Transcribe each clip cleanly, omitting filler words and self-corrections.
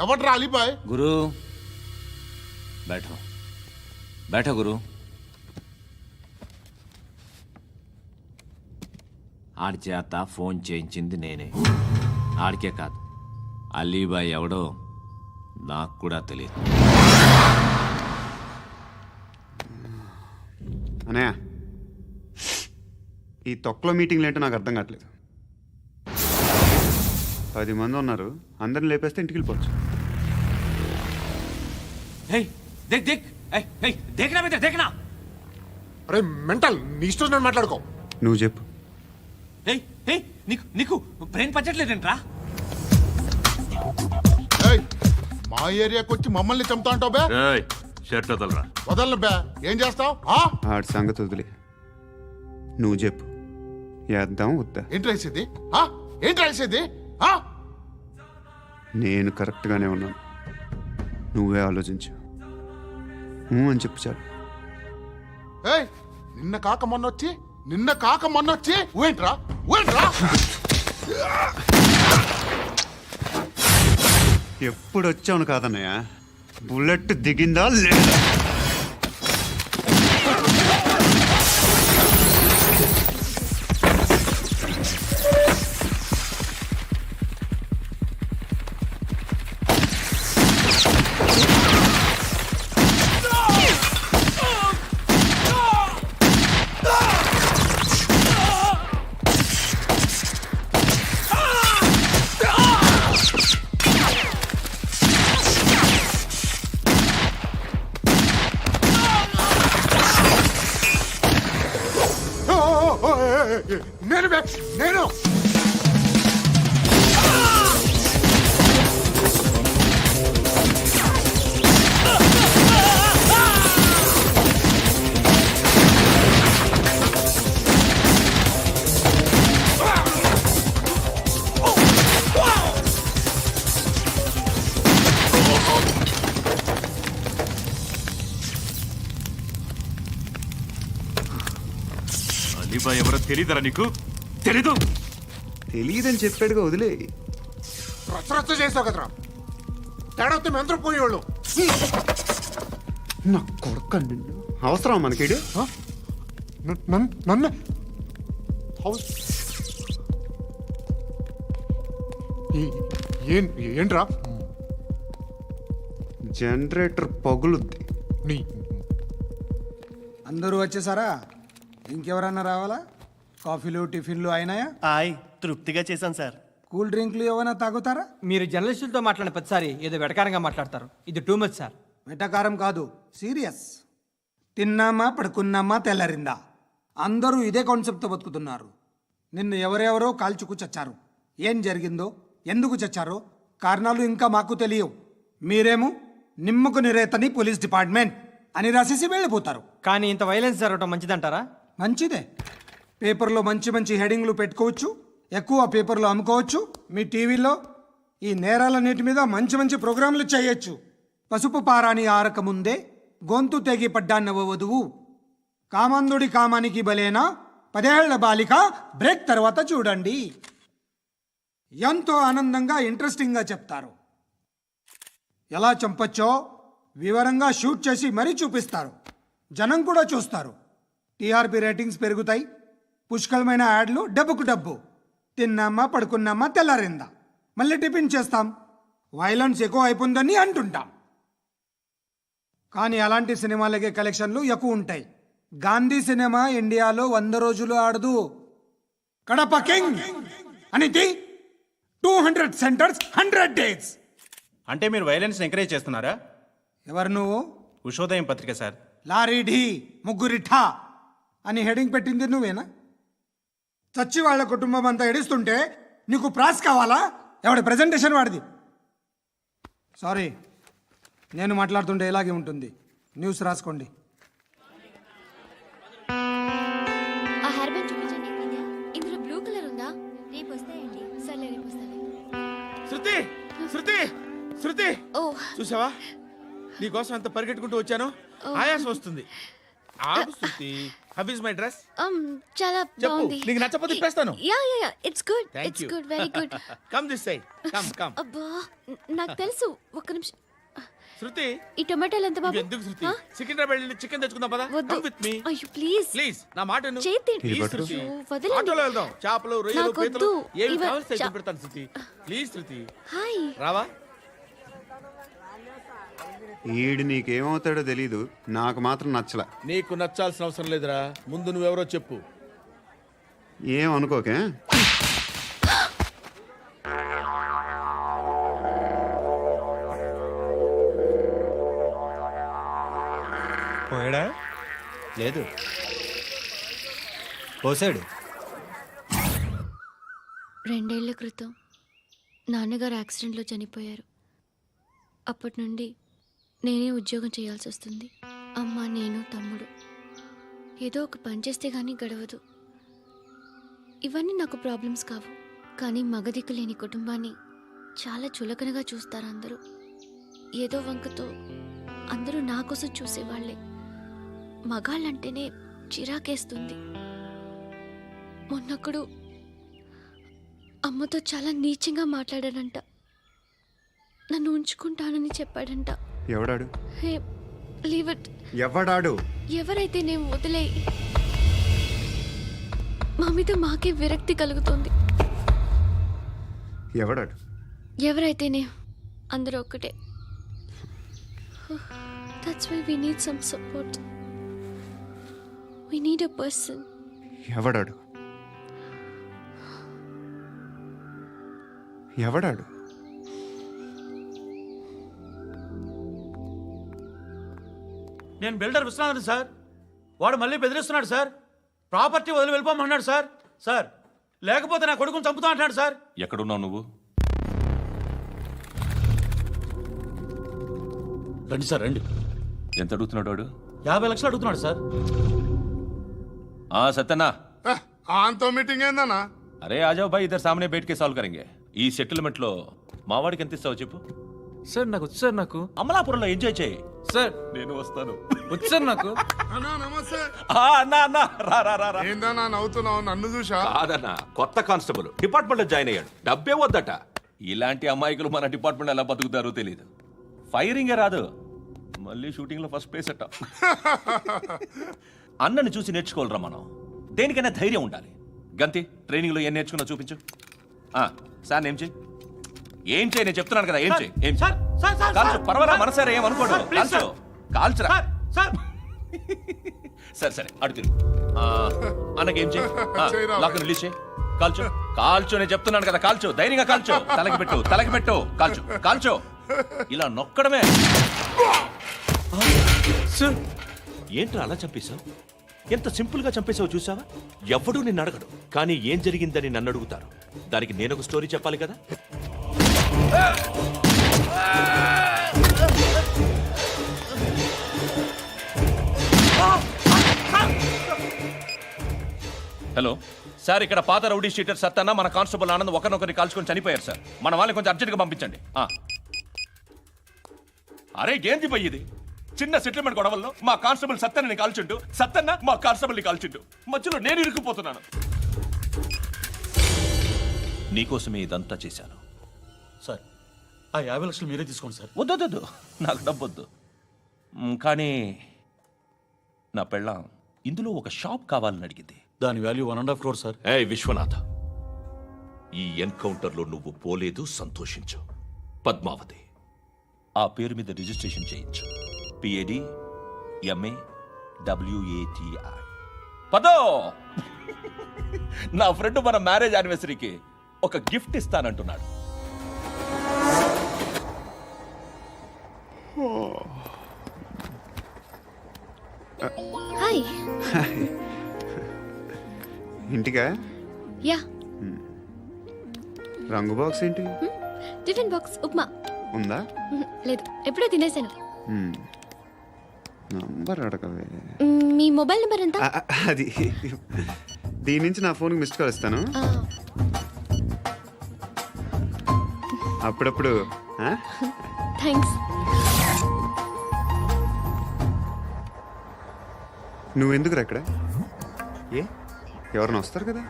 ఎవడ్రా అలీబాయ్? గురు बैठो बैठो गुरु ఆడి చేత ఫోన్ చేయించింది నేనే. ఆడికే కాదు, అలీబాయ్ ఎవడో నాకు కూడా తెలియదు. అనయ్య, ఈ తొక్కలో మీటింగ్లు ఏంటో నాకు అర్థం కావట్లేదు. 10 మంది ఉన్నారు, అందరిని లేపేస్తే ఇంటికి వెళ్ళిపోవచ్చు. देख देख देखना बेटा देखना. అరే మెంటల్, నీ ఇష్టం నేను మాట్లాడుకో. నువ్వు చెప్పు. నీకు నీకు బ్రెయిన్ పచ్చట్లేదంట్రా. మా ఏరియాకి వచ్చి మమ్మల్ని చంపుతా అంటావు బే? షర్ట్ వదలరా. వదలను బే. ఏం చేస్తావు? ఆడి సంగతి వదిలే, నువ్వు చెప్పు. వేద్దాం వద్దా? ఏంటి రాసేది? ఏంటి రాసేది? నేను కరెక్ట్గానే ఉన్నాను, నువ్వే ఆలోచించు. అని చెప్పు చాలు. నిన్న కాక మొన్నొచ్చి ఊయంట్రా. ఎప్పుడు వచ్చావును కాదన్నయ్య, బుల్లెట్ దిగిందా లేదా? నేను అలీబాయ్ ఎవరో తెలీదరా నీకు? తెలీదు. తెలియదని చెప్పాడుగా, వదిలే. రచ్చ చేసావు కదరా. తేడా వస్తే మెంతరం పోయేవాళ్ళు. నా కొడుకు అవసరం మనకి. నన్ను ఏంట్రా? జనరేటర్ పగులుద్ది. అందరూ వచ్చేసారా? ఇంకెవరన్నా రావాలా? కాఫీలు టిఫిన్లు అయినాయా? తృప్తిగా చేశాను సార్. కూల్ డ్రింక్లు ఏమైనా తాగుతారా? మీరు జర్నలిస్టులతో మాట్లాడిన ప్రతిసారి ఏదో వెటకారంగా మాట్లాడతారు. ఇది టూ మచ్ సార్. వెటకారం కాదు, సీరియస్. తిన్నామా పడుకున్నామా తెల్లరిందా, అందరూ ఇదే కాన్సెప్ట్తో బతుకుతున్నారు. నిన్ను ఎవరెవరో కాల్చుకు చచ్చారు. ఏం జరిగిందో, ఎందుకు చచ్చారో కారణాలు ఇంకా మాకు తెలియవు. మీరేమో నిమ్మకు నిరేతని పోలీస్ డిపార్ట్మెంట్ అని రాసేసి వెళ్ళిపోతారు. కానీ ఇంత వైలెన్స్ జరగడం మంచిదంటారా? మంచిదే. పేపర్లో మంచి మంచి హెడింగ్లు పెట్టుకోవచ్చు, ఎక్కువ పేపర్లు అమ్ముకోవచ్చు. మీ టీవీలో ఈ నేరాలన్నిటి మీద మంచి మంచి ప్రోగ్రాంలు చేయొచ్చు. పసుపు పారాని ఆరక ముందే గొంతు తెగి పడ్డాన్నవ వధువు, కామందుడి కామానికి బలేనా 10 ఏళ్ల బాలిక బ్రేక్ తర్వాత చూడండి. ఎంతో ఆనందంగా ఇంట్రెస్టింగ్గా చెప్తారు. ఎలా చంపచ్చో వివరంగా షూట్ చేసి మరీ చూపిస్తారు. జనం కూడా చూస్తారు. టీఆర్పీ రేటింగ్స్ పెరుగుతాయి. పుష్కలమైన యాడ్లు, డబ్బుకు డబ్బు. తిన్నామా పడుకున్నామా తెల్లారిందా, మళ్ళీ టిఫిన్ చేస్తాం. వైలెన్స్ ఎక్కువ అయిపోయిందని అంటుంటాం. కానీ అలాంటి సినిమాలకే కలెక్షన్లు ఎక్కువ ఉంటాయి. గాంధీ సినిమా ఇండియాలో 100 రోజులు ఆడదు. కడప కింగ్ అనితి 200 సెంటర్స్ 100 డేస్. అంటే మీరు వైలెన్స్ ఎంకరేజ్ చేస్తున్నారా? ఎవరు నువ్వు? ఉషోదయం పత్రిక సార్. లారీ ఢీ ముగ్గురిఠా అని హెడింగ్ పెట్టింది నువ్వేనా? చచ్చి వాళ్ళ కుటుంబం అంతా ఎడుస్తుంటే నీకు ప్రాస్ కావాలా? ఎవడి ప్రెజెంటేషన్ వాడిది. సారీ, నేను మాట్లాడుతుంటే ఇలాగే ఉంటుంది. న్యూస్ రాసుకోండి. ఆ హెయిర్ బ్యాండ్ చూపించండి. ఇందులో బ్లూ కలర్ ఉందా? రేపు వస్తాయండి. సర్లే, రేపు వస్తాను. శృతి శృతి శృతి, ఓ చూసావా నీకోసం ఎంత పరిగెట్టుకుంటూ వచ్చాను. ఆయాసం వస్తుంది. ఆగు Shruti. How is my dress? చాలా చెప్పు. బాగుంది. నీకు నచ్చకపోతే తిప్పేస్తాను. Yeah it's good. Thank it's you. Good, very good. Come this side. Come. అబ్బా, నాకు తెలుసు. ఒక్క నిమిషం. శృతి, ఈ టొమాటోలు ఎంత బాబు? ఎందుకు శృతి? ఆ? సికింద్రాబాద్ వెళ్ళి చికెన్ తెచ్చుకుందాం పదా. వద్దు. Come with me. అయ్యో ప్లీజ్. ప్లీజ్ నా మాట విను. చేతి ప్లీజ్ పట్టు. శృతి. అయ్యో, వదలండి. ఆటోలో వెళ్దాం. చేపలు, రొయ్యలు, నాకు పీతలు వద్దు. ఏమి ఇవ- కావాలి చా- పెడతాను శృతి. Please Shruti. హాయ్. రావా? ఈడు నీకేమవుతాడో తెలీదు, నాకు మాత్రం నచ్చలా. నీకు నచ్చాల్సిన అవసరం లేదురా. ముందు నువ్వెవరో చెప్పు. ఏం అనుకోకే. పోయాడా? లేదు, పోసాడు. 2 ఏళ్ల క్రితం నాన్నగారు యాక్సిడెంట్లో చనిపోయారు. అప్పటి నుండి నేనే ఉద్యోగం చేయాల్సి వస్తుంది. అమ్మ, నేను, తమ్ముడు. ఏదో ఒక పని చేస్తే కానీ గడవదు. ఇవన్నీ నాకు ప్రాబ్లమ్స్ కావు, కానీ మగదిక్కు లేని కుటుంబాన్ని చాలా చులకనగా చూస్తారు అందరూ. ఏదో వంకతో అందరూ నా కోసం చూసేవాళ్లే. మగాళ్ళంటేనే చిరాకేస్తుంది. మొన్నొక్కడు అమ్మతో చాలా నీచంగా మాట్లాడాడంట. నన్ను ఉంచుకుంటానని చెప్పాడంట. ఎవడాడు? హే, లీవ్ ఇట్. ఎవడాడు? ఎవరైతే నేను వదిలే. మా మీద మాకే విరక్తి కలుగుతుంది. ఎవడాడు? ఎవరైతేనే అందరూ ఒక్కటే. That's why we need some support. We need a person. ఎవడాడు? ఎవడాడు? నేను బిల్డర్ విశ్వనాథన్ సార్. వాడు మళ్ళీ బెదిరిస్తున్నాడు సార్. ప్రాపర్టీ వదిలి వెళ్ళిపోమన్నాడు సార్. సార్, లేకపోతే నా కొడుకుని చంపుతా అంటున్నాడు సార్. ఎక్కడున్నావు నువ్వు? రండి సార్, రండి. ఎంత అడుగుతున్నాడు వాడు? 50 లక్షలు అడుగుతున్నాడు సార్. సత్యన్నా, ఆంతో మీటింగ్ ఏందన్నా? అరే ఆజావ్ భాయ్, ఇద్దరు సామనే బయటకే సాల్వ్ కరెంగే. ఈ సెటిల్మెంట్ లో మావాడికి ఎంత ఇస్తావు చెప్పు. సార్ నాకు వచ్చు సార్. నాకు అమలాపురంలో ఎంజాయ్ చేయి. సార్ నేను వస్తాను. వచ్చు సార్ నాకు. అన్నా నమస్తే. అన్నా అన్నా, రా రా రా రా. ఏందన్నా నవ్వుతున్నావు? నన్ను చూసా? కాదన్నా, కొత్త కానిస్టేబుల్ డిపార్ట్మెంట్ లో జాయిన్ అయ్యాడు. డబ్బే వద్దట. ఇలాంటి అమాయకులు మన డిపార్ట్మెంట్ ఎలా బతుకుతారో తెలియదు. ఫైరింగే రాదు, మళ్ళీ షూటింగ్ లో ఫస్ట్ ప్లేస్ అట్ట. అన్నని చూసి నేర్చుకోవాలరా మనం. దేనికైనా ధైర్యం ఉండాలి. గంతి, ట్రైనింగ్ లో ఏం నేర్చుకున్నా చూపించు. సార్ ఏం చేయి, ఏం చేయి, నేను చెప్తున్నాను కదా. ఏం చేయి, ఏం సార్, సార్, సార్, కాల్చు. సార్. పర్వాలా, మనసారా ఏం అనుకోడు. సార్, ప్లీజ్ కాల్చు, కాల్చురా. Sir, sir. సరే సరే, అడు తిరుగు. అన్నకేం చేయి, చేయరా. లాక్ రిలీజ్ చేయి. కాల్చు, కాల్చు, నేను చెప్తున్నాను కదా. కాల్చు, ధైర్యంగా కాల్చు. తలకి పెట్టు, తలకి పెట్టు. కాల్చు, కాల్చు. ఇలా నొక్కడమే. సార్ ఏంట్రా అలా చంపేశావు? ఎంత సింపుల్ గా చంపేశావు చూసావా? ఎవడూ నిన్ను అడగడు, కానీ ఏం జరిగిందని నన్ను అడుగుతారు. దానికి నేను ఒక స్టోరీ చెప్పాలి కదా. హలో సార్, ఇక్కడ పాత రౌడీ షీటర్ సత్తన్న, మన కానిస్టేబుల్ ఆనంద్ ఒకరినొకరిని కాల్చుకొని చనిపోయారు సార్. మన వాళ్ళని కొంచెం అర్జెంట్గా పంపించండి. అరే ఏంది పోయి ఇది? చిన్న సెటిల్మెంట్ గొడవల్లో మా కానిస్టేబుల్ సత్తన్నని కాల్చుంటూ, సత్తన్న మా కానిస్టేబుల్ని కాల్చుంటూ, మధ్యలో నేను ఇరుక్కుపోతున్నాను. నీకోసమే ఇదంతా చేశాను. సార్, ఆ 50 లక్షలు మీరే తీసుకోండి సార్. వద్దొద్దు, నాకు డబ్బొద్దు. కానీ నా పెళ్ళాం ఇందులో ఒక షాప్ కావాలని అడిగింది. దాని వాల్యూ 1.5 crore సార్. ఏ విశ్వనాథ, ఈ ఎన్కౌంటర్లో నువ్వు పోలేదు, సంతోషించు. పద్మావతి ఆ పేరు మీద రిజిస్ట్రేషన్ చేయించు. PAD MA WATI. పదో, నా ఫ్రెండ్ మన మ్యారేజ్ యానివర్సరీకి ఒక గిఫ్ట్ ఇస్తానంటున్నాడు. హాయ్. ఇంటికా? యా. రంగు బాక్స్ ఏంటి? Tiffin box upma. ఉందా? లేదు, ఎప్పుడో తినేసాను. నంబర్ అడగవే. మీ మొబైల్ నెంబర్ ఎంత? అది దీని నుంచి నా ఫోన్కి మిస్డ్ కాల్ ఇస్తాను. అప్పుడప్పుడు. థ్యాంక్స్. నువ్వెందుకురా ఇక్కడ? ఏ ఎవరైనా వస్తారు కదా.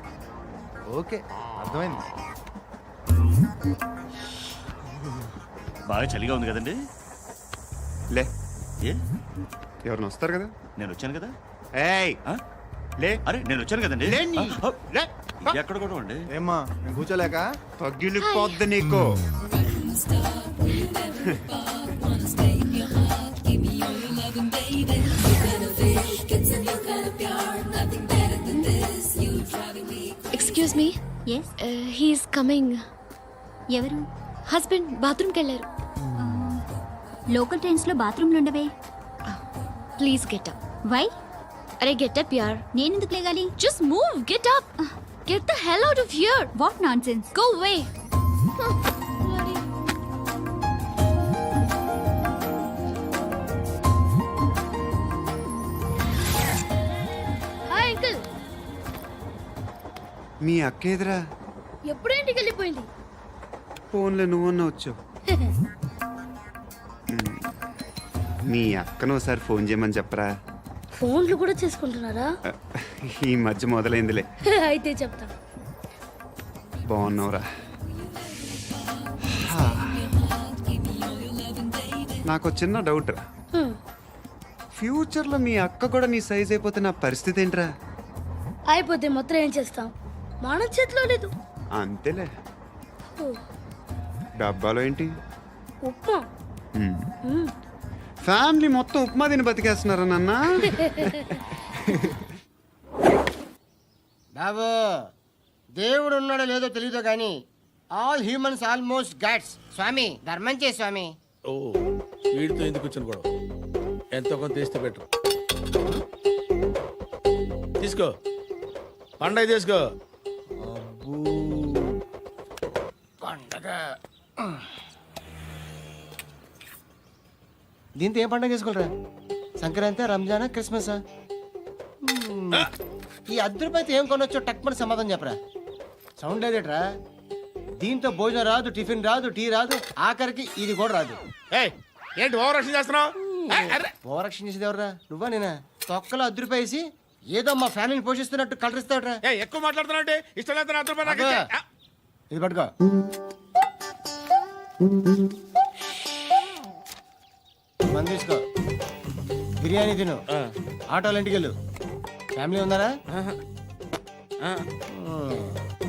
ఓకే, అర్థమైంది. బాగా చలిగా ఉంది కదండి. లే, ఏ ఎవరైనా వస్తారు కదా. నేను వచ్చాను కదా. ఏయ్ ఆ? లే, అరే నేను వచ్చాను కదండి. లేని. ఆ, లే. ఎక్కడ కూడా అండి. ఏమ్మా నేను కూర్చోలేక? పగిలిపోద్ది నీకు. Excuse me, yes he's coming. ఎవరు? హస్బెండ్ బాత్రూమ్కి వెళ్ళారు. లోకల్ ట్రైన్స్లో బాత్రూమ్లు ఉండవే. Please get up. వై? అరే గెట్ అప్ యార్. నేనెందుకు లేగాలి? Just move, get up. Get the hell out of here. What nonsense? Go away. Hi uncle. మీ అక్క ఎదురా? ఎప్పుడు ఇంటికి వెళ్ళిపోయింది? ఫోన్లో నువ్వన్నా వచ్చావు. మీ అక్కను ఒకసారి ఫోన్ చేయమని చెప్పరా. ఫోన్లు కూడా చేసుకుంటున్నారా? ఈ మధ్య మొదలైందిలే. అయితే చెప్తా. బాగున్నావురా? నాకు చిన్న డౌట్ రా. ఫ్యూచర్లో మీ అక్క కూడా నీ సైజ్ అయిపోతే నా పరిస్థితి ఏంట్రా? అయిపోతే మొత్తం ఏం చేస్తాం? మన చేతిలో లేదు. అంతేలే. డబ్బాలో ఏంటి? ఉప్మా. ఫ్యామిలీ మొత్తం ఉప్మా తిని బతికేస్తున్నారా నాన్న? బాబు, దేవుడు ఉన్నాడో లేదో తెలియదు కానీ ఆల్ హ్యూమన్స్ ఆల్మోస్ట్ గాడ్స్. స్వామి ధర్మం చే స్వామి. ఓ వీడితో ఎందుకు వచ్చిన గొడవ? ఎంతో కొంత తీస్తే పెట్టు. తీసుకో, పండగ తీసుకో. పండగ దీంతో ఏం పండగ చేసుకోరా? సంక్రాంతి, రంజానా, క్రిస్మసా? ఈ అద్దరిపైతే ఏం కొనొచ్చో టక్మని సమాధానం చెప్పరా. సౌండ్ లేదేట్రా? దీంతో భోజనం రాదు, టిఫిన్ రాదు, టీ రాదు, ఆఖరికి ఇది కూడా రాదు. ఏయ్, ఏంటి ఓవర్ రక్షణ చేస్తున్నావు? ఓవరక్షణ చేసేది ఎవరా? నువ్వా నేనా? తొక్కలో అద్దరిపేసి ఏదో మా ఫ్యామిలీని పోషిస్తున్నట్టు కలరిస్తాడ్రా. ఎక్కువ మాట్లాడుతున్నావు అంటే ఇష్టం లేదు. నా రూపాయలు నాకు ఇచ్చే. ఆ, ఇది పట్టుకో. మంది తీసుకో, బిర్యానీ తిను, ఆటోలు ఇంటికి వెళ్ళు. ఫ్యామిలీ ఉన్నారా?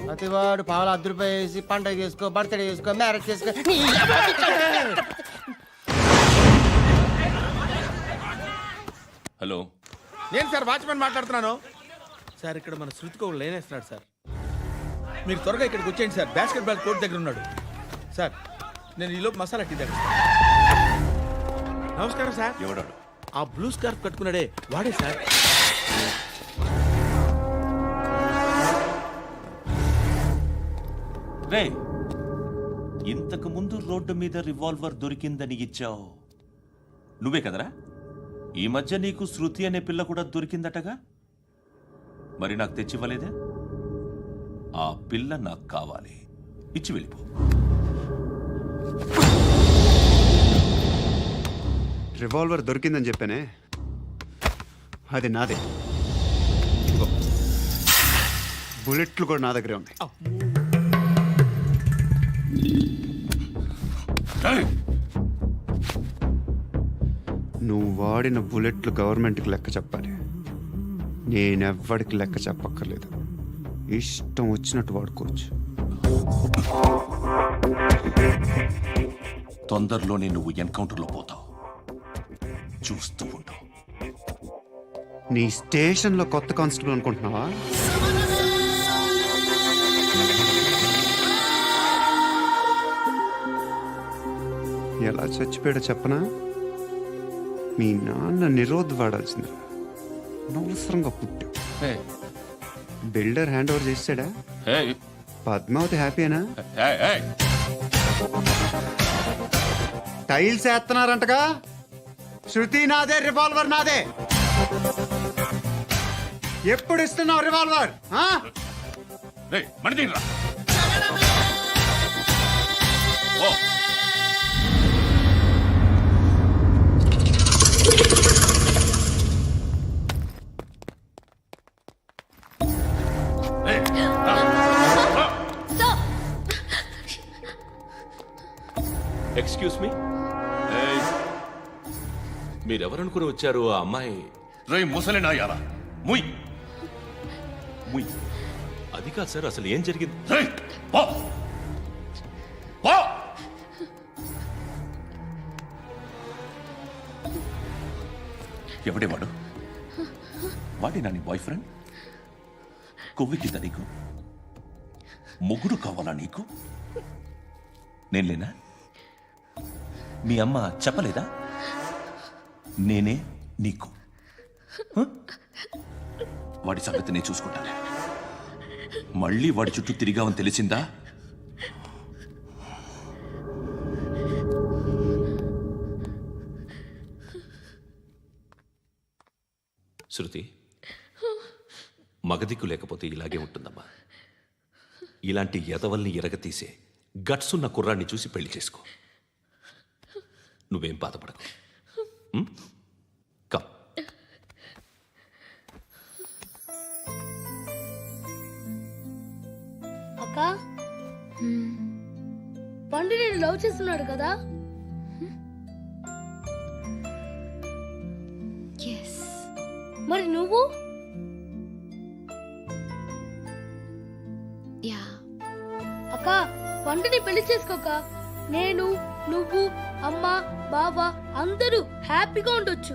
ప్రతివాడు పావుల ₹10 వేసి పండగ చేసుకో, బర్త్డే చేసుకో, మ్యారేజ్ చేసుకో. హలో, నేను సార్ వాచ్మెన్ మాట్లాడుతున్నాను. సార్ ఇక్కడ మన శృతికి ఒక లైన్ వేస్తున్నాడు సార్. మీరు త్వరగా ఇక్కడికి వచ్చేయండి సార్. బాస్కెట్ బాల్ కోర్ట్ దగ్గర ఉన్నాడు సార్. నేను ఈలోపు మసాలా టీ దగ్గర. నమస్కారం సార్. ఎవడాడు? ఆ బ్లూ స్కార్ఫ్ కట్టుకున్నాడే వాడే సార్. రే, ఇంతకు ముందు రోడ్డు మీద రివాల్వర్ దొరికిందని ఇచ్చావు నువ్వే కదరా? ఈ మధ్య నీకు శృతి అనే పిల్ల కూడా దొరికిందటగా? మరి నాకు తెచ్చివ్వలేదే? ఆ పిల్ల నాకు కావాలి, ఇచ్చి వెళ్ళిపో. రివాల్వర్ దొరికిందని చెప్పానే, అది నాదే. ఇదిగో, బుల్లెట్లు కూడా నా దగ్గరే ఉన్నాయి. నువ్వు వాడిన బుల్లెట్లు గవర్నమెంట్కి లెక్క చెప్పాలి. నేనెవ్వడికి లెక్క చెప్పక్కర్లేదు. ఇష్టం వచ్చినట్టు వాడుకోవచ్చు. తొందరలోనే నువ్వు ఎన్కౌంటర్లో పోతావు, చూస్తూ ఉండు. నీ స్టేషన్లో కొత్త కానిస్టేబుల్ అనుకుంటున్నావా? ఎలా చచ్చిపోయాడో చెప్పనా? మీ నాన్న నిరోధ్ వాడాల్సింది. అనవసరంగా పుట్టావు. బిల్డర్ హ్యాండ్ ఓవర్ చేసాడా? పద్మావతి హ్యాపీనా? టైల్స్ వేస్తున్నారంటగా? శృతి నాదే, రివాల్వర్ నాదే. ఎప్పుడు ఇస్తున్నావు రివాల్వర్? మీరెవరనుకుని వచ్చారు ఆ అమ్మాయి? రై ముసలి నాయాలా ముయ్ ముయ్. అది కాదు సార్, అసలు ఏం జరిగింది? రై పో పో. ఎవడేవాడు? వాడి నీ బాయ్ ఫ్రెండ్? కొవ్వికింద నీకు మొగుడు కావాలా నీకు? నేను లేనా? మీ అమ్మ చెప్పలేదా నేనే నీకు? హ? వాడి సంగతి నేను చూసుకుంటాను. మళ్ళీ వాడి చుట్టూ తిరిగావని తెలిసిందా? శృతి, మగదిక్కు లేకపోతే ఇలాగే ఉంటుందమ్మా. ఇలాంటి ఎదవల్ని ఎరగతీసే గట్స్ ఉన్న కుర్రాన్ని చూసి పెళ్లి చేసుకో. నువ్వేం బాధపడకు. కమ్. అక్క, పండు నేను లవ్ చేస్తున్నాడు కదా? ఎస్. మరి నువ్వు? యా. అక్క, పండుని పెళ్లి చేసుకోక నేను, నువ్వు, అమ్మ, బావ అందరూ హ్యాపీగా ఉండొచ్చు.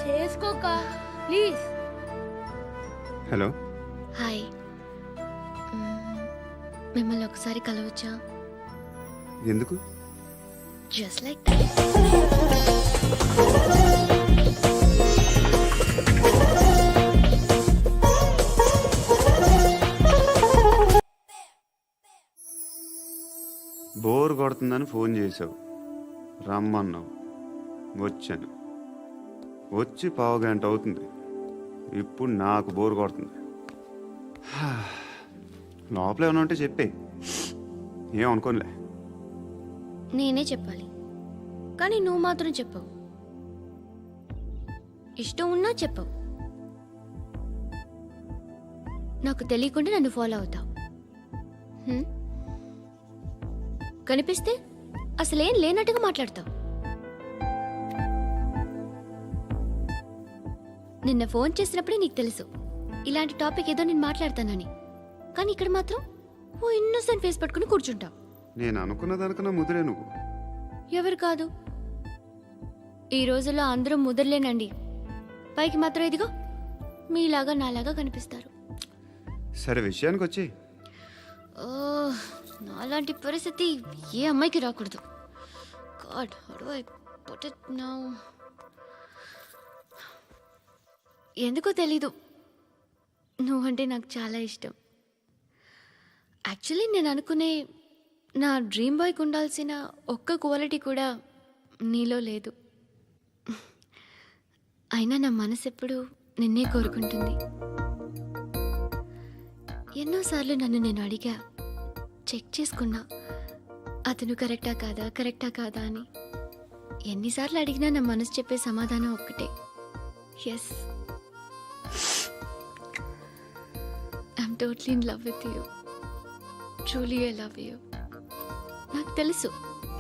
చేసుకోక ప్లీజ్. హలో. హాయ్. మిమ్మల్ని ఒకసారి కలవచ్చా? ఎందుకు? జస్ట్ లైక్ బోర్ కొడుతుందని ఫోన్ చేసావు, రమ్మన్నావు, వచ్చాను. వచ్చి పావు గంట అవుతుంది. ఇప్పుడు నాకు బోర్ కొడుతుంది. లోపల ఏమైనా ఉంటే చెప్పే, ఏమనుకోనిలే. నేనే చెప్పాలి, కానీ నువ్వు మాత్రం చెప్పవు. ఇష్టం ఉన్నా చెప్పవు. నాకు తెలియకుండా నన్ను ఫాలో అవుతావు. కనిపిస్తే అసలేం లేనట్టుగా మాట్లాడతావు. నిన్న ఫోన్ చేసినప్పుడే నీకు తెలుసు ఇలాంటి టాపిక్ ఏదో నేను మాట్లాడతానని. కానీ ఇక్కడ మాత్రం ఓ ఇన్నోసెంట్ ఫేస్ పట్టుకుని కూర్చుంటావు. నేను అనుకున్నదానికన్నా ముదిరే నువ్వు. ఎవరు కాదు, ఈ రోజుల్లో అందరూ ముదరలేనండి. పైకి మాత్రం ఇదిగో మీలాగా నాలాగా కనిపిస్తారు. సరే, విషయానికి వచ్చి. నాలాంటి పరిస్థితి ఏ అమ్మాయికి రాకూడదు. God, how do I put it now? ఎందుకో తెలీదు, నువ్వంటే నాకు చాలా ఇష్టం. యాక్చువల్లీ నేను అనుకునే నా డ్రీమ్ బాయ్కి ఉండాల్సిన ఒక్క క్వాలిటీ కూడా నీలో లేదు. అయినా నా మనసు ఎప్పుడు నిన్నే కోరుకుంటుంది. ఎన్నోసార్లు నన్ను నేను అడిగా, చెక్ చేసుకున్నా అతను కరెక్టా కాదా అని. ఎన్నిసార్లు అడిగినా నా మనసు చెప్పే సమాధానం ఒక్కటే, yes, I'm totally in love with you. Truly I love you. నాకు తెలుసు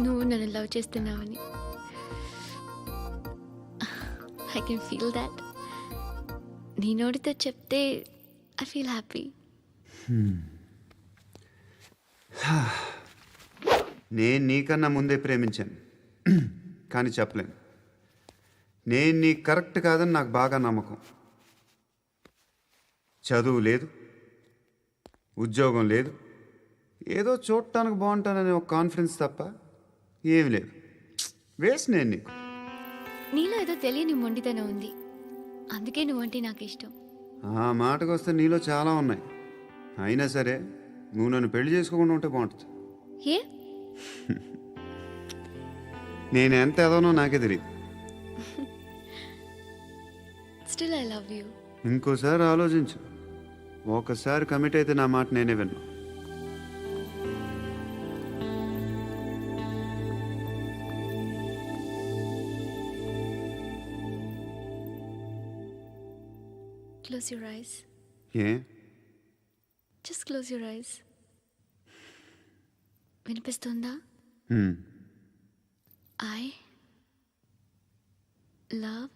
నువ్వు నన్ను లవ్ చేస్తున్నావని. I can feel that. నీ నోటితో చెప్తే ఐ ఫీల్ హ్యాపీ. నేను నీకన్నా ముందే ప్రేమించాను, కానీ చెప్పలేను. నేను నీకు కరెక్ట్ కాదని నాకు బాగా నమ్మకం. చదువు లేదు, ఉద్యోగం లేదు, ఏదో చూడటానికి బాగుంటాననే ఒక కాన్ఫిడెన్స్ తప్ప ఏమి లేదు. వేస్ట్ నేను నీకు. నీలో ఏదో తెలియని మొండితనం ఉంది, అందుకే నువ్వంటే నాకు ఇష్టం. ఆ మాటకు వస్తే నీలో చాలా ఉన్నాయి. అయినా సరే నువ్వు నన్ను పెళ్లి చేసుకోకుండా ఉంటే బాగుంటుంది. ఏ? నేను ఎంత ఎదవనో నాకే తెలియదు. Still I love you. ఇంకోసారి ఆలోచించు. ఒకసారి కమిట్ అయితే నా మాట నేనే విన్నా. Close your eyes. A? Just close your eyes. వినిపిస్తుందా? I లవ్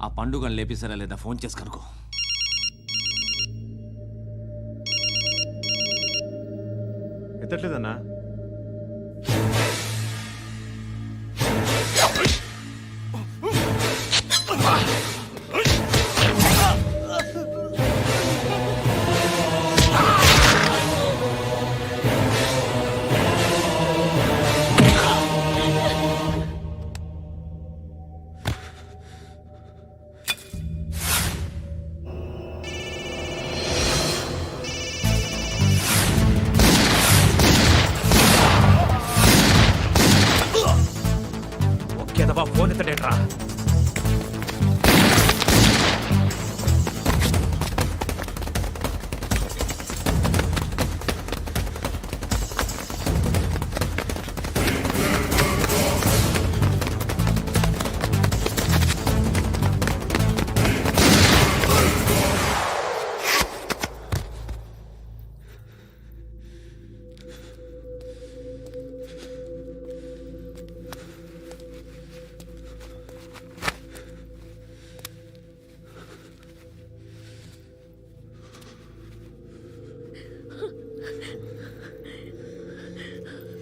ఆ పండుగను లేపేసారా లేదా ఫోన్ చేసి కనుకో. ఎత్తట్లేదన్నా. ఫోన్ ఎత్తడేట్రా.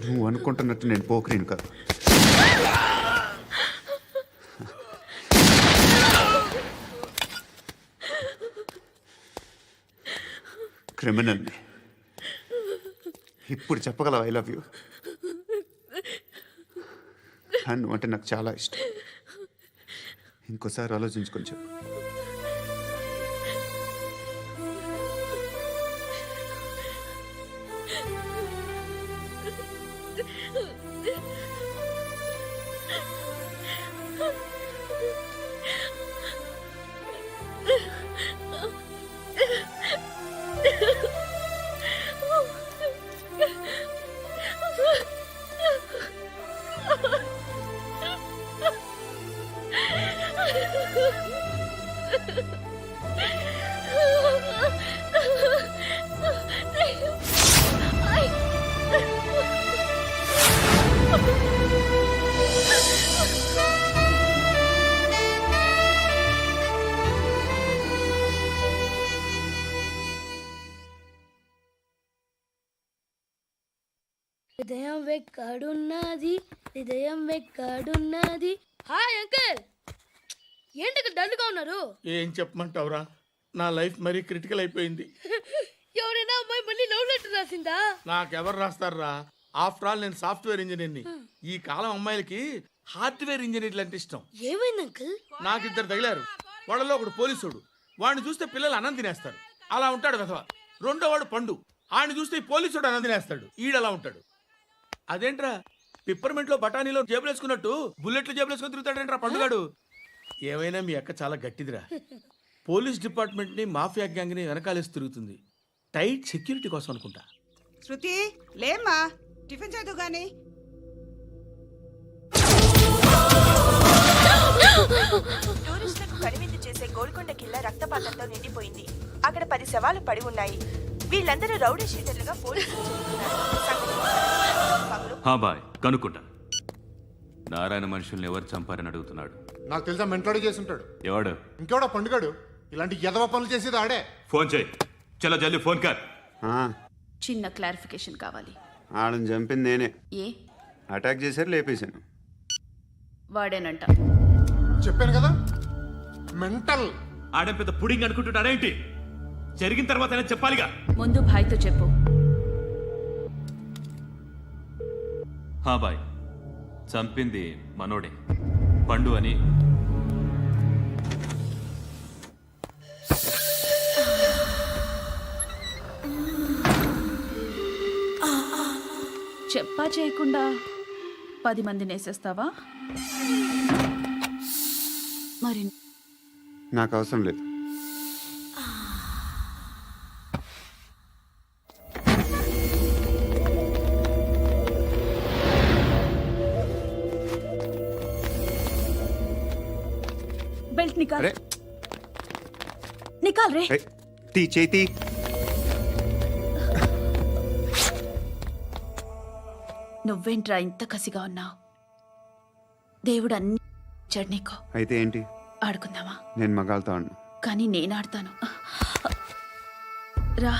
నువ్వు అనుకుంటున్నట్టు నేను పోకరీని కాదు. క్రిమినల్ని. ఇప్పుడు చెప్పగలవు ఐ లవ్ యూ. నువ్వు అంటే నాకు చాలా ఇష్టం. ఇంకోసారి ఆలోచించుకొని చెప్పు. హృదయం వెక్కడున్నది, హృదయం వెక్కడున్నది. హాయ్ అంకుల్, ఏంటి డల్గా ఉన్నారు? ఏం చెప్పమంటావురా, నా లైఫ్ మరీ క్రిటికల్ అయిపోయింది. ఎవరైనా అమ్మాయి మళ్ళీ లవ్ లెటర్ రాసిందా? నాకెవరు రాస్తారా? ఆఫ్టర్ ఆల్ నేను సాఫ్ట్వేర్ ఇంజనీర్ని. ఈ కాలం అమ్మాయిలకి హార్డ్వేర్ ఇంజనీర్లు అంటే ఇష్టం. ఏమైంది అంకుల్? నాకు ఇద్దరు తగిలారు. వాళ్ళలో ఒకడు పోలీసుడు. వాడిని చూస్తే పిల్లలు అన్నం తినేస్తారు, అలా ఉంటాడు వెధవ. రెండో వాడు పండు. ఆడిని చూస్తే ఈ పోలీసుడు అన్నం తినేస్తాడు, ఈడలా ఉంటాడు. అదేంట్రా, పిప్పర్మెంట్ లో బఠానీలో జేబులు వేసుకున్నట్టు బుల్లెట్లు జేబులు వేసుకుని తిరుగుతాడేంట్రా పండుగాడు. ఏమైనా మీ అక్క చాలా గట్టిదిరా. పోలీస్ డిపార్ట్మెంట్ ని మాఫియా గ్యాంగ్ ని వెనకాలేసి తిరుగుతుంది. టైట్ సెక్యూరిటీ కోసం అనుకుంటా. శృతి లేమ్మా, టిఫిన్ చేద్దు గాని. టూరిస్టులకు కనువిందు చేసే గోల్కొండ కిల్లా రక్తపాతంతో నిండిపోయింది. అక్కడ 10 శవాలు పడి ఉన్నాయి. వీళ్ళందరూ రౌడీ షీటర్లుగా పోలీసులు చెబుతున్నారు. బాయ్ కనుక్కుంటా. నారాయణ మనుషుల్ని ఎవరు చంపారని అడుగుతున్నాడు. నాకు తెలుసా మెంటలాడి చేసి ఉంటాడు. ఎవడు? ఇంకెవడా పండుగాడు. ఇలాంటి ఎదవ పనులు చేసేది ఆడే. ఫోన్ చేయి. చలో జల్దీ ఫోన్ కర్. చిన్న క్లారిఫికేషన్ కావాలి. ఆడని చంపింది నేనే. ఏ? అటాక్ చేశారు, లేపేశాను. వాడేనంట. చెప్పాను కదా మెంటల్. ఆడే పెద్ద పుడింగ్ అనుకుంటున్నాడేంటి? జరిగిన తర్వాత చెప్పాలిగా. ముందు భాయ్తో చెప్పు. బాయ్, చంపింది మనోడే, పండు అని. చెప్పా చేయకుండా 10 మందిని వేసేస్తావా? మరి నాకు అవసరం లేదు. బెల్ట్ నికాల్. నికాల్ రే. తీ చేతి. నువ్వేంట్రా ఇంత కసిగా ఉన్నావు? దేవుడు అన్ని ఇచ్చాడు నీకు. అయితే ఏంటి? ఆడుకుందామా? నేను మగాళ్ళతో ఆడను. కానీ నేను ఆడతాను. రా.